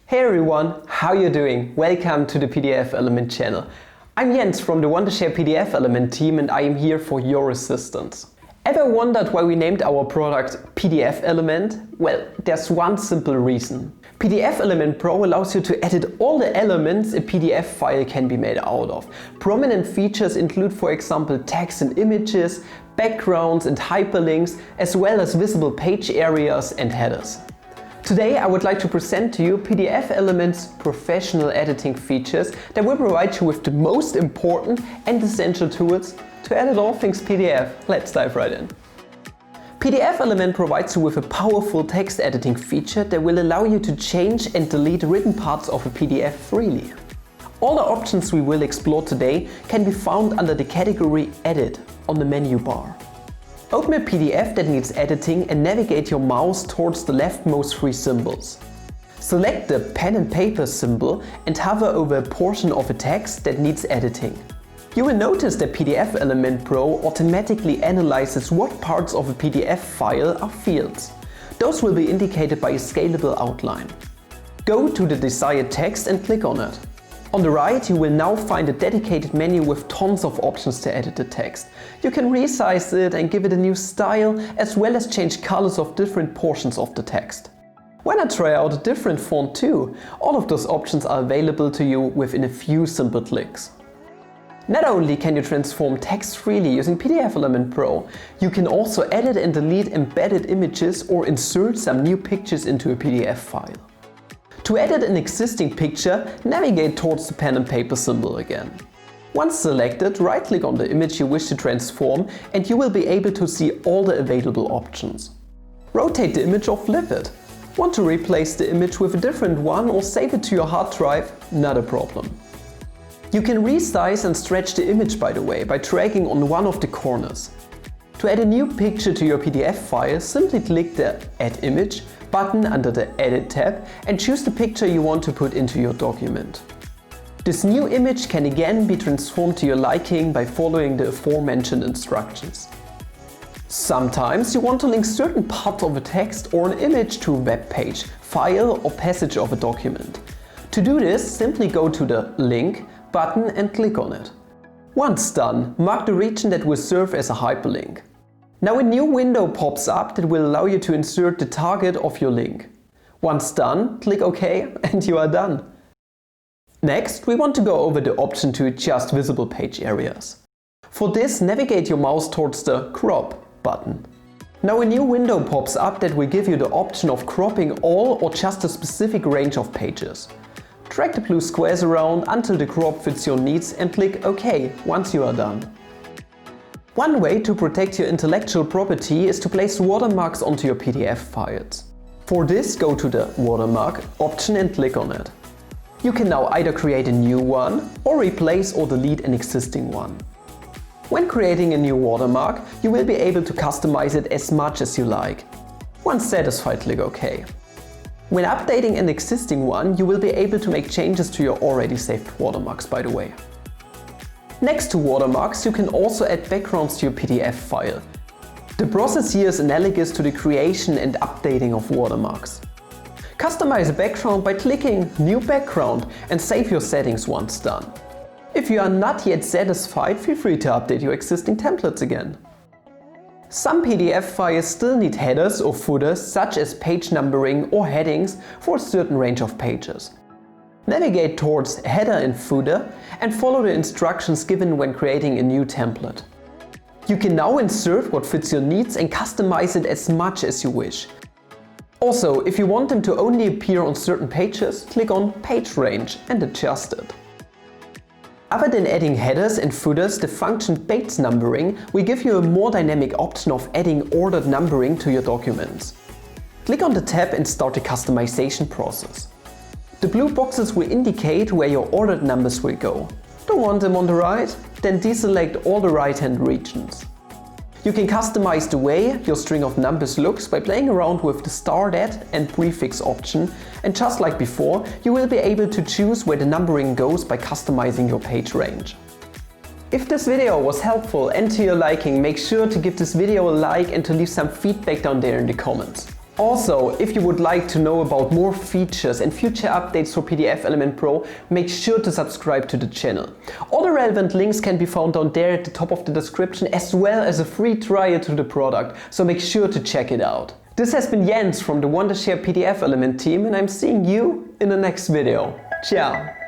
Hey everyone, how you doing? Welcome to the PDF Element channel. I'm Jens from the Wondershare PDF Element team and I am here for your assistance. Ever wondered why we named our product PDF Element? Well, there's one simple reason. PDF Element Pro allows you to edit all the elements a PDF file can be made out of. Prominent features include, for example, text and images, backgrounds and hyperlinks, as well as visible page areas and headers. Today I would like to present to you PDF Element's professional editing features that will provide you with the most important and essential tools to edit all things PDF. Let's dive right in. PDF Element provides you with a powerful text editing feature that will allow you to change and delete written parts of a PDF freely. All the options we will explore today can be found under the category Edit on the menu bar. Open a PDF that needs editing and navigate your mouse towards the leftmost three symbols. Select the pen and paper symbol and hover over a portion of a text that needs editing. You will notice that PDF Element Pro automatically analyzes what parts of a PDF file are fields. Those will be indicated by a scalable outline. Go to the desired text and click on it. On the right, you will now find a dedicated menu with tons of options to edit the text. You can resize it and give it a new style, as well as change colors of different portions of the text. Why not try out a different font too? All of those options are available to you within a few simple clicks. Not only can you transform text freely using PDF Element Pro, you can also edit and delete embedded images or insert some new pictures into a PDF file. To edit an existing picture, navigate towards the pen and paper symbol again. Once selected, right-click on the image you wish to transform and you will be able to see all the available options. Rotate the image or flip it. Want to replace the image with a different one or save it to your hard drive? Not a problem. You can resize and stretch the image, by the way, by dragging on one of the corners. To add a new picture to your PDF file, simply click the Add Image button under the Edit tab and choose the picture you want to put into your document. This new image can again be transformed to your liking by following the aforementioned instructions. Sometimes you want to link certain parts of a text or an image to a web page, file or passage of a document. To do this, simply go to the Link button and click on it. Once done, mark the region that will serve as a hyperlink. Now a new window pops up that will allow you to insert the target of your link. Once done, click OK and you are done. Next, we want to go over the option to adjust visible page areas. For this, navigate your mouse towards the Crop button. Now a new window pops up that will give you the option of cropping all or just a specific range of pages. Drag the blue squares around until the crop fits your needs and click OK once you are done. One way to protect your intellectual property is to place watermarks onto your PDF files. For this, go to the Watermark option and click on it. You can now either create a new one or replace or delete an existing one. When creating a new watermark, you will be able to customize it as much as you like. Once satisfied, click OK. When updating an existing one, you will be able to make changes to your already saved watermarks, by the way. Next to watermarks, you can also add backgrounds to your PDF file. The process here is analogous to the creation and updating of watermarks. Customize a background by clicking New Background and save your settings once done. If you are not yet satisfied, feel free to update your existing templates again. Some PDF files still need headers or footers, such as page numbering or headings for a certain range of pages. Navigate towards Header and Footer and follow the instructions given when creating a new template. You can now insert what fits your needs and customize it as much as you wish. Also, if you want them to only appear on certain pages, click on Page Range and adjust it. Other than adding headers and footers, the function page numbering will give you a more dynamic option of adding ordered numbering to your documents. Click on the tab and start the customization process. The blue boxes will indicate where your ordered numbers will go. Don't want them on the right? Then deselect all the right-hand regions. You can customize the way your string of numbers looks by playing around with the start at and prefix option, and just like before, you will be able to choose where the numbering goes by customizing your page range. If this video was helpful and to your liking, make sure to give this video a like and to leave some feedback down there in the comments. Also, if you would like to know about more features and future updates for PDF Element Pro, make sure to subscribe to the channel. All the relevant links can be found down there at the top of the description, as well as a free trial to the product, so make sure to check it out. This has been Jens from the Wondershare PDF Element team, and I'm seeing you in the next video. Ciao!